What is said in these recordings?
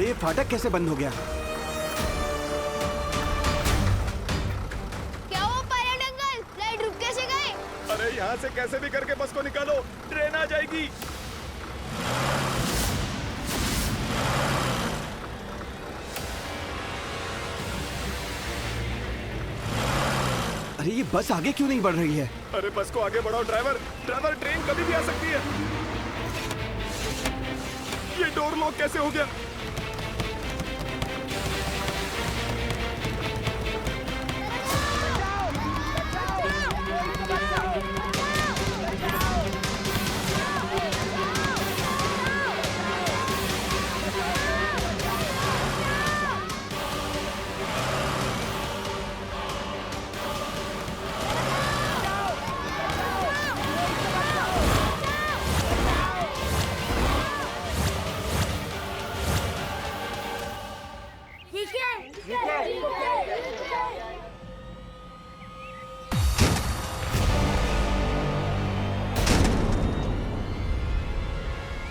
अरे ये फाटक कैसे बंद हो गया? क्या हुआ पायलट अंकल? फ्लाइट रुक कैसे गए? अरे यहाँ से कैसे भी करके बस को निकालो, ट्रेन आ जाएगी। अरे ये बस आगे क्यों नहीं बढ़ रही है? अरे बस को आगे बढ़ाओ ड्राइवर। ड्राइवर, ट्रेन कभी भी आ सकती है। ये डोर लॉक कैसे हो गया?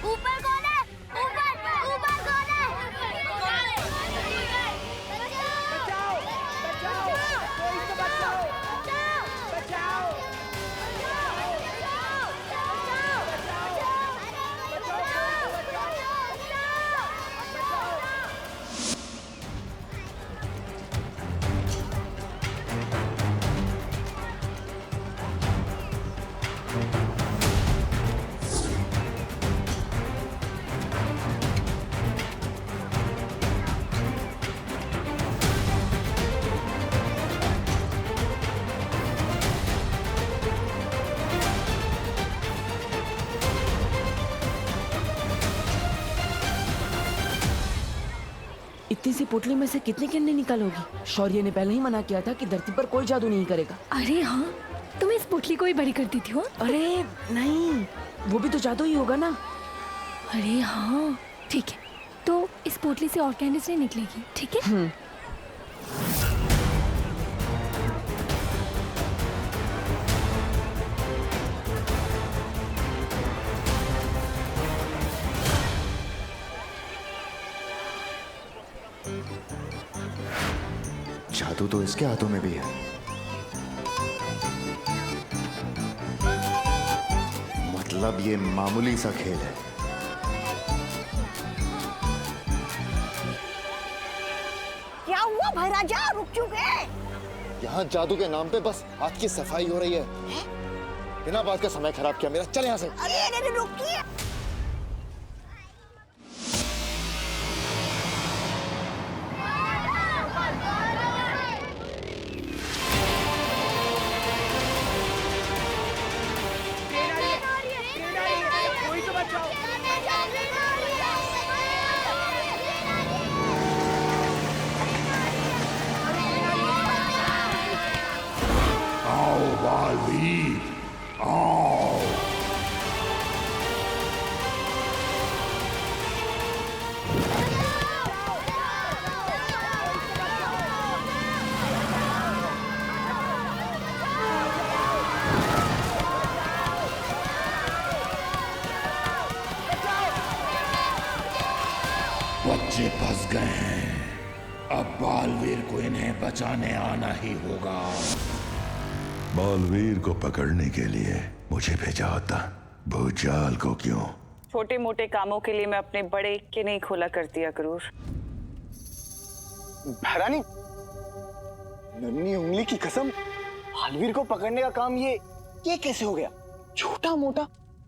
ऊपर कौन है? ऊपर ऊपर कौन है? बचाओ बचाओ, कोई तो बचाओ, बचाओ इतनी सी पोटली में से कितने किन्ने निकालोगी? शौर्य ने पहले ही मना किया था कि धरती पर कोई जादू नहीं करेगा। अरे हाँ, तुम इस पोटली को ही बड़ी कर दी थी हो? अरे नहीं, वो भी तो जादू ही होगा ना। अरे हाँ ठीक है, तो इस पोटली से और कैंडीज नहीं निकलेगी, ठीक है? जादू तो इसके हाथों में भी है। मतलब ये मामूली सा खेल है। क्या हुआ भाई राजा, रुक चुके? यहाँ जादू के नाम पे बस हाथ की सफाई हो रही है। बिना बात का समय खराब किया मेरा, चल यहाँ से। अरे रुकिए। कोई तो बचाओ। आओ बालवीर, आओ। बच्चे फंस गए हैं, अब बालवीर को इन्हें बचाने आना ही होगा। बालवीर को पकड़ने के लिए मुझे भेजा होता, भूचाल को क्यों? छोटे मोटे कामों के लिए मैं अपने बड़े के नहीं खोला करती अक्रूर। महारानी, नन्ही उंगली की कसम, बालवीर को पकड़ने का काम ये कैसे हो गया? छोटा मोटा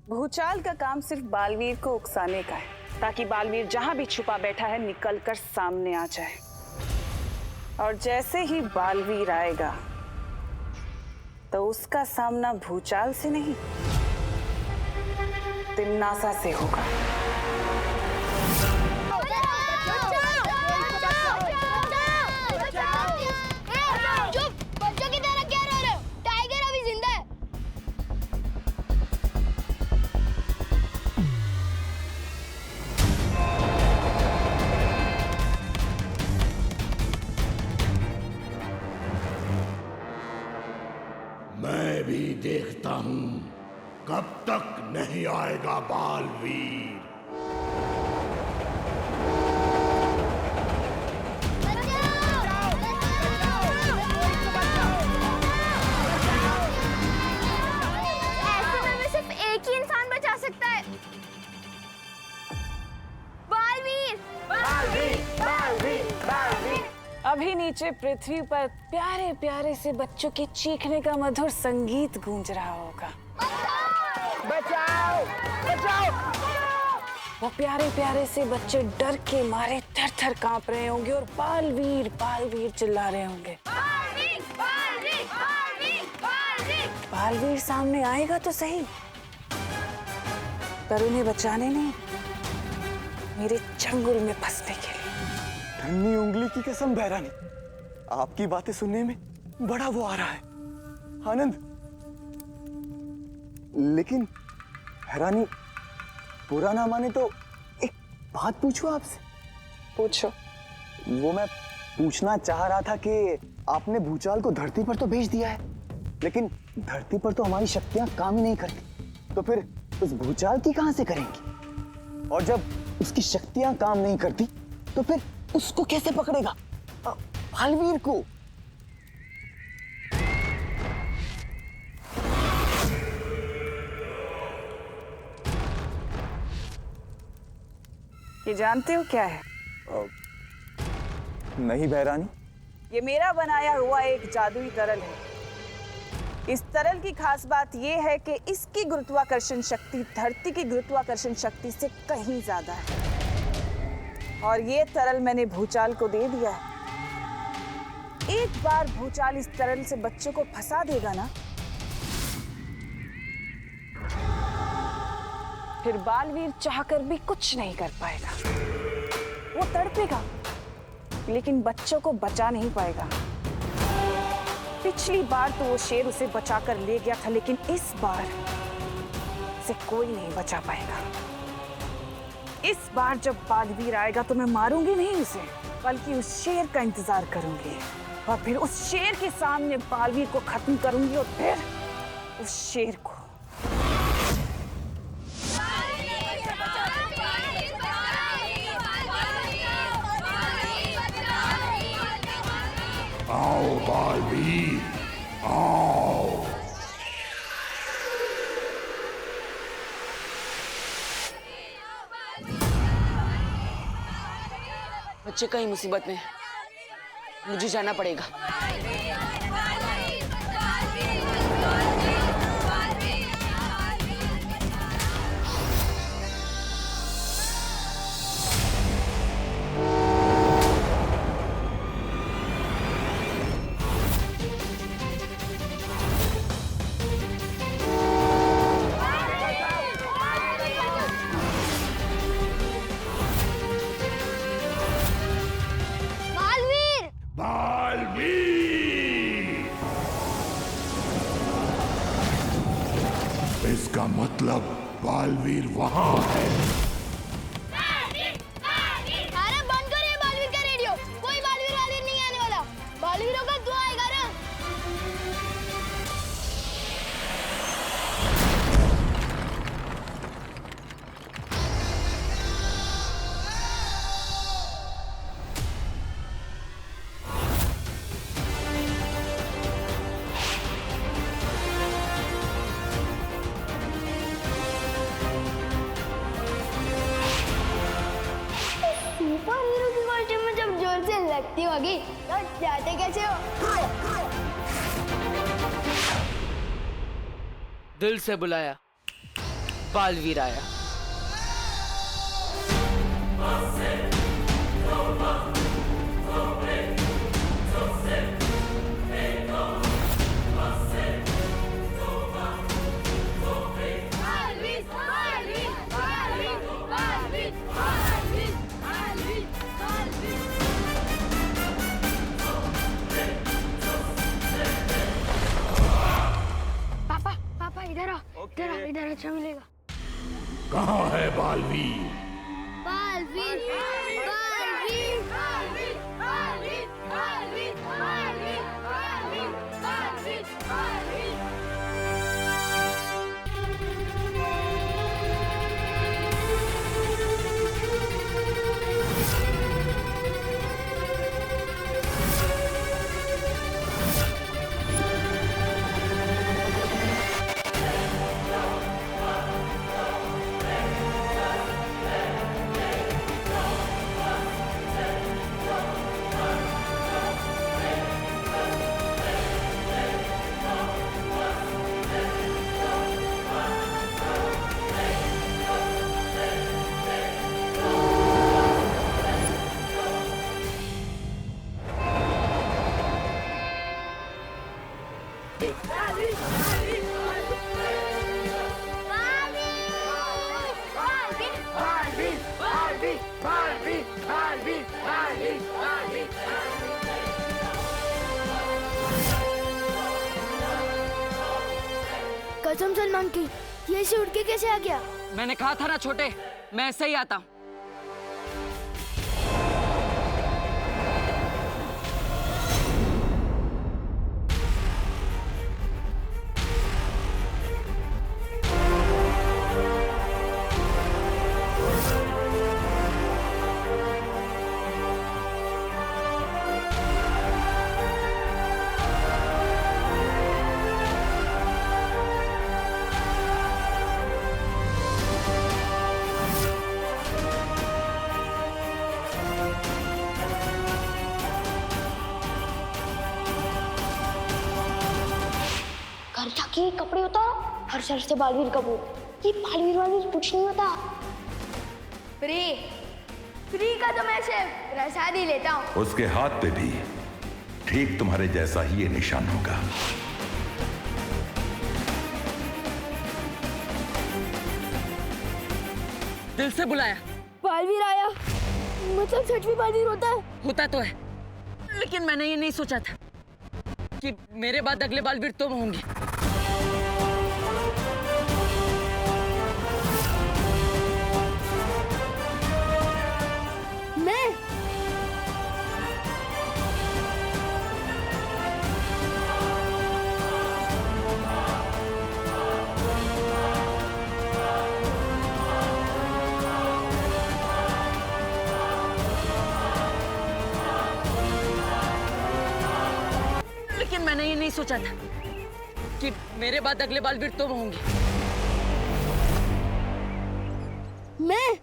भूचाल का काम सिर्फ बालवीर को उकसाने का है, ताकि बालवीर जहां भी छुपा बैठा है निकलकर सामने आ जाए। और जैसे ही बालवीर आएगा तो उसका सामना भूचाल से नहीं, तिम्नासा से होगा। चुप, बच्चों की तरह क्या रो रहे हो? टाइगर अभी जिंदा है। मैं भी देखता हूं कब तक नहीं आएगा बालवीर। अभी नीचे पृथ्वी पर प्यारे प्यारे से बच्चों के चीखने का मधुर संगीत गूंज रहा होगा। बचाओ बचाओ। वो प्यारे प्यारे से बच्चे डर के मारे थर थर कांप रहे होंगे और बालवीर चिल्ला रहे होंगे। बालवीर सामने आएगा तो सही, पर उन्हें बचाने नहीं, मेरे चंगुल में फंसने के लिए। नन्ही उंगली की कसम बहरानी, आपकी बातें सुनने में बड़ा वो आ रहा है आनंद। लेकिन हैरानी बुरा ना माने तो एक बात पूछूं आपसे? पूछो। वो मैं पूछना चाह रहा था कि आपने भूचाल को धरती पर तो भेज दिया है, लेकिन धरती पर तो हमारी शक्तियां काम ही नहीं करती, तो फिर उस भूचाल की कहां से करेंगे? और जब उसकी शक्तियां काम नहीं करती तो फिर उसको कैसे पकड़ेगा? बालवीर को। ये जानते हो क्या है? नहीं बहरानी। ये मेरा बनाया हुआ एक जादुई तरल है। इस तरल की खास बात यह है कि इसकी गुरुत्वाकर्षण शक्ति धरती की गुरुत्वाकर्षण शक्ति से कहीं ज्यादा है, और ये तरल मैंने भूचाल को दे दिया है। एक बार भूचाल इस तरल से बच्चों को फंसा देगा ना, फिर बालवीर चाहकर भी कुछ नहीं कर पाएगा। वो तड़पेगा लेकिन बच्चों को बचा नहीं पाएगा। पिछली बार तो वो शेर उसे बचाकर ले गया था, लेकिन इस बार से कोई नहीं बचा पाएगा। इस बार जब बालवीर आएगा तो मैं मारूंगी नहीं उसे, बल्कि उस शेर का इंतजार करूंगी, और फिर उस शेर के सामने बालवीर को खत्म करूंगी, और फिर उस शेर को। आओ बालवीर, आओ। बच्चे कहीं मुसीबत में, मुझे जाना पड़ेगा। इसका मतलब बालवीर वहां है। अरे बंद करो ये बालवीर का रेडियो। कोई बालवीर नहीं आने वाला। बालवीरों का दुआ आएगा ना। सुपर हीरो की कॉस्ट्यूम में जब जोर से लगती होगी तो जाते कैसे हो? दिल से बुलाया, बालवीर आया। पापा इधर आओ, इधर अच्छा मिलेगा। कहाँ है बालवीर? बालवीर, बालवीर, बालवीर, बालवीर, बालवीर, बालवीर, बालवीर, बालवीर, बालवीर। कसम सलमान की, ये ऐसे उड़ के कैसे आ गया? मैंने कहा था ना छोटे, मैं ऐसे ही आता हूँ। घर जाके कपड़े उतारो, हर शहर से बालवीर का बोल। ये बालवीर कुछ नहीं होता। फ्री का तो मैं सिर्फ प्रसाद ही लेता हूँ। उसके हाथ पे भी ठीक तुम्हारे जैसा ही ये निशान होगा। दिल से बुलाया। बालवीर आया, मतलब सच में बालवीर होता है? होता तो है, लेकिन मैंने ये नहीं सोचा था कि मेरे बाद अगले बालवीर तुम होंगे। मैं? लेकिन मैंने ये नहीं सोचा था कि मेरे बाद अगले बालवीर तुम होंगे। मैं?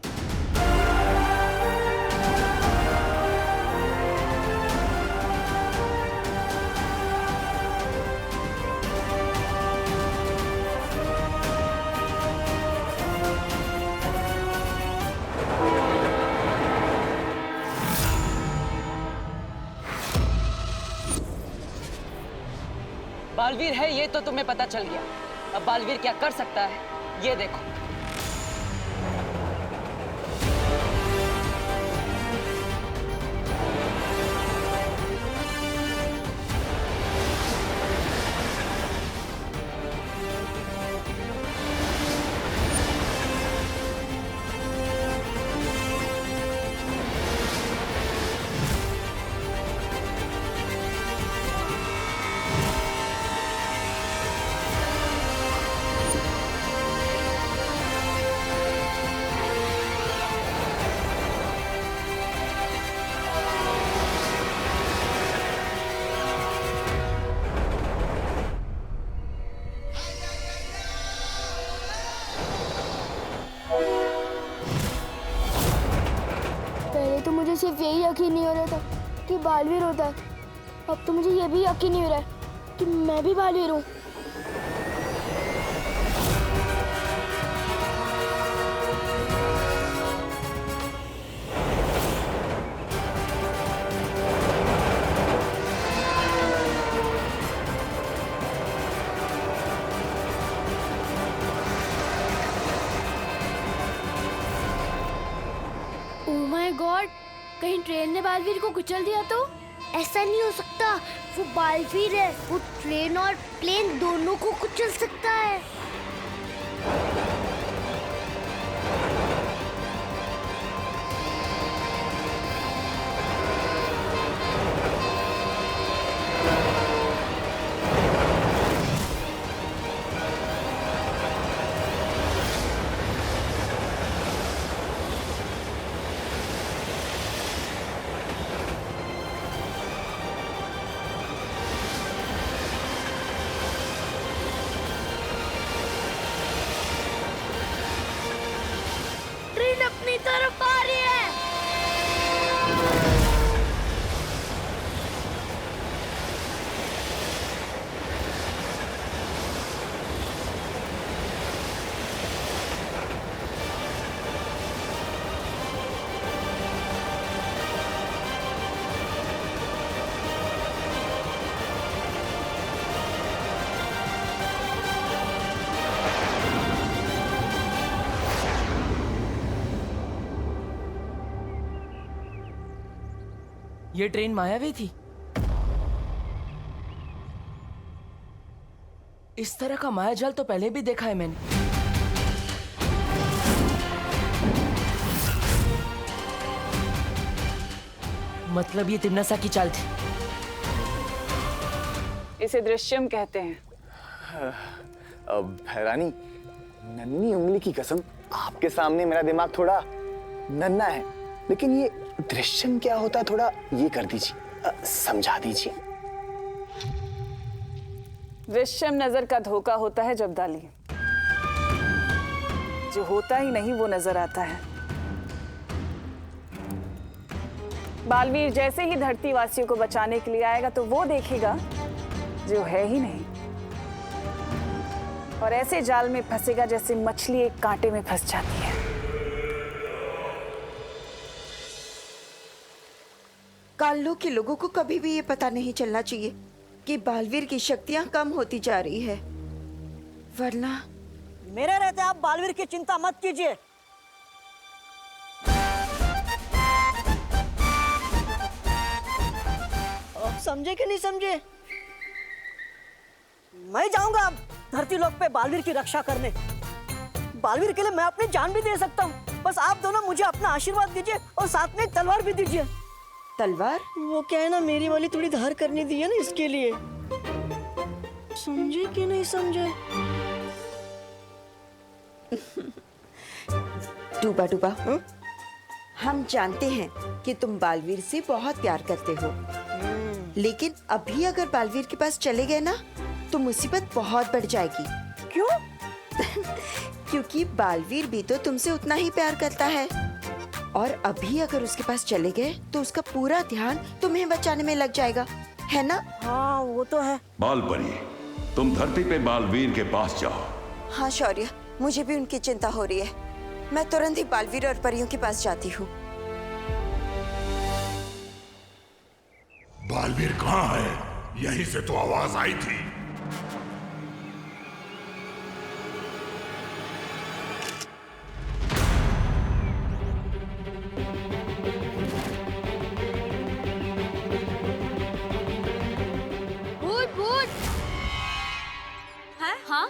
बालवीर है ये तो तुम्हें पता चल गया। अब बालवीर क्या कर सकता है ये देखो। पहले तो मुझे सिर्फ यही यकीन नहीं हो रहा था कि बालवीर होता है, अब तो मुझे ये भी यकीन नहीं हो रहा है कि मैं भी बालवीर हूँ। ओह माय गॉड, कहीं ट्रेन ने बालवीर को कुचल दिया तो? ऐसा नहीं हो सकता, वो बालवीर है, वो ट्रेन और प्लेन दोनों को कुचल सकता है। ट्रेन अपनी तरफ आ रही है। ये ट्रेन मायावी थी। इस तरह का माया जाल तो पहले भी देखा है मैंने। मतलब ये तिमनासा की चाल थी। इसे दृश्यम कहते हैं। रानी, नन्ही उंगली की कसम, आपके सामने मेरा दिमाग थोड़ा नन्हा है, लेकिन ये दृश्यम क्या होता है थोड़ा ये कर दीजिए, समझा दीजिए। दृश्यम नजर का धोखा होता है जब्दाली, जो होता ही नहीं वो नजर आता है। बालवीर जैसे ही धरती वासियों को बचाने के लिए आएगा तो वो देखेगा जो है ही नहीं, और ऐसे जाल में फंसेगा जैसे मछली एक कांटे में फंस जाती है। काल्लो के लोगों को कभी भी ये पता नहीं चलना चाहिए कि बालवीर की शक्तियां कम होती जा रही है, वरना मेरे रहते आप बालवीर की चिंता मत कीजिए। आप समझे कि नहीं समझे? मैं जाऊंगा अब धरती लोक पे बालवीर की रक्षा करने। बालवीर के लिए मैं अपनी जान भी दे सकता हूँ, बस आप दोनों मुझे अपना आशीर्वाद दीजिए और साथ में एक तलवार भी दीजिए। तलवार? वो क्या है ना, मेरी वाली थोड़ी धार करनी दी है ना, इसके लिए। समझे कि नहीं समझे? डूबा डूबा, हम जानते हैं कि तुम बालवीर से बहुत प्यार करते हो, लेकिन अभी अगर बालवीर के पास चले गए ना तो मुसीबत बहुत बढ़ जाएगी। क्यों? क्योंकि बालवीर भी तो तुमसे उतना ही प्यार करता है, और अभी अगर उसके पास चले गए तो उसका पूरा ध्यान तुम्हें बचाने में लग जाएगा, है ना? हाँ वो तो है। बालपरी, तुम धरती पे बालवीर के पास जाओ। हाँ शौर्य, मुझे भी उनकी चिंता हो रही है। मैं तुरंत ही बालवीर और परियों के पास जाती हूँ। बालवीर कहाँ है? यहीं से तो आवाज आई थी। भूत भूत। हैं? हाँ?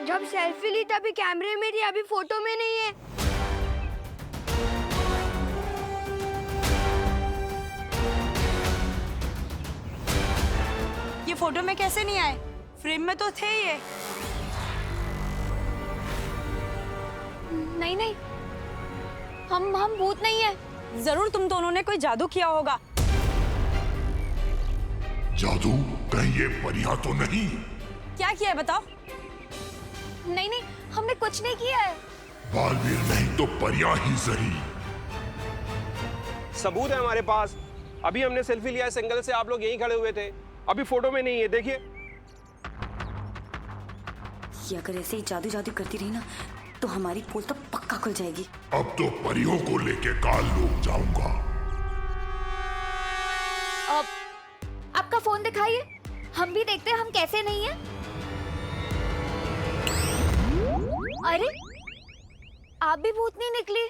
जब सेल्फी ली तभी कैमरे में थी, अभी फोटो में नहीं है। ये फोटो में कैसे नहीं आए? फ्रेम में तो थे ये। नहीं नहीं, हम भूत नहीं है। जरूर तुम दोनों ने कोई जादू किया होगा। जादू? कहीं ये परियां तो नहीं? क्या किया है बताओ? नहीं नहीं, हमने कुछ नहीं किया है। बालवीर नहीं तो परियां ही सही। सबूत है हमारे पास। अभी हमने सेल्फी लिया इस एंगल से, आप लोग यहीं खड़े हुए थे। अभी फोटो में नहीं है, देखिए। ये अगर ऐसे ही जादू जादू करती रही ना तो हमारी पोल तो पक्का खुल जाएगी। अब तो परियों को लेके काल लोग जाऊंगा। आपका फोन दिखाइए, हम भी देखते हैं हम कैसे नहीं है। अरे आप भी भूत नहीं निकली।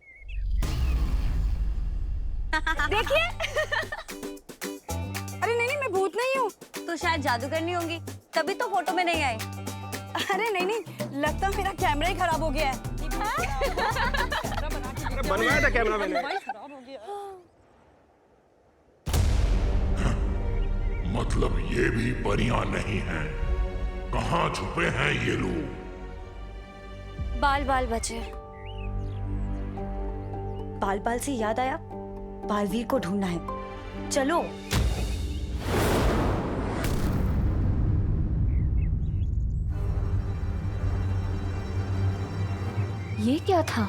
देखिए। अरे नहीं नहीं, मैं भूत नहीं हूँ। तो शायद जादू करनी होंगी, तभी तो फोटो में नहीं आए। अरे नहीं नहीं, लगता मेरा कैमरा ही खराब हो गया है। बनवाया था कैमरा मैंने। मतलब ये भी परियां नहीं हैं। कहाँ छुपे हैं ये लोग? बाल बाल बचे। बाल बाल से याद आया, बालवीर को ढूंढना है। चलो। ये क्या था?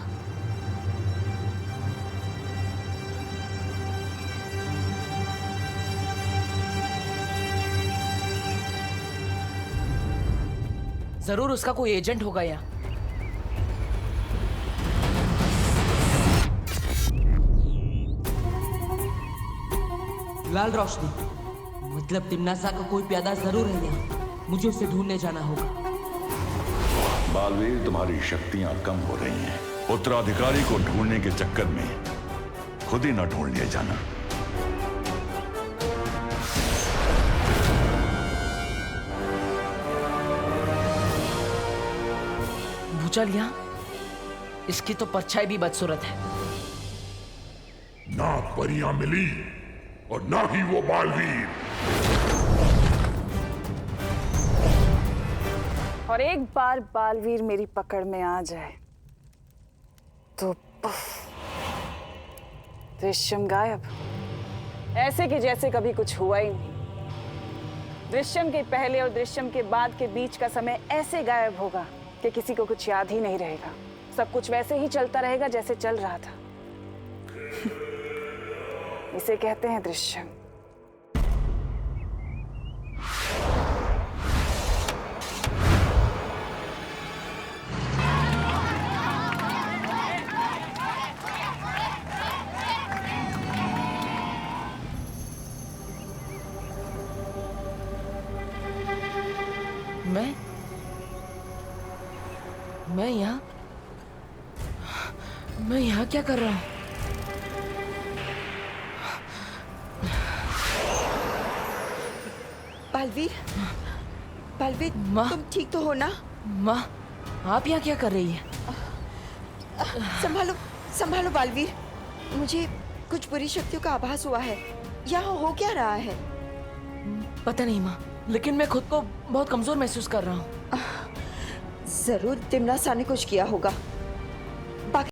जरूर उसका कोई एजेंट होगा यहाँ। लाल रोशनी, मतलब तिमनासा का कोई प्यादा जरूर है यहाँ। मुझे उसे ढूंढने जाना होगा। बालवीर, तुम्हारी शक्तियां कम हो रही हैं। उत्तराधिकारी को ढूंढने के चक्कर में खुद ही न ढूंढ लिया जाना। भूचाल यहाँ, इसकी तो परछाई भी बदसूरत है। ना परियां मिली और ना ही वो बालवीर। और एक बार बालवीर मेरी पकड़ में आ जाए तो दृश्यम गायब, ऐसे कि जैसे कभी कुछ हुआ ही नहीं। दृश्यम के पहले और दृश्यम के बाद के बीच का समय ऐसे गायब होगा कि किसी को कुछ याद ही नहीं रहेगा। सब कुछ वैसे ही चलता रहेगा जैसे चल रहा था। इसे कहते हैं दृश्यम। मैं यहाँ क्या कर रहा हूँ? बालवीर, बालवीर, तुम ठीक तो हो ना? माँ, आप यहाँ क्या कर रही हैं? संभालो, संभालो बालवीर। मुझे कुछ बुरी शक्तियों का आभास हुआ है। यहाँ हो क्या रहा है? पता नहीं माँ, लेकिन मैं खुद को बहुत कमजोर महसूस कर रहा हूँ। जरूर तिमनासा ने कुछ किया होगा।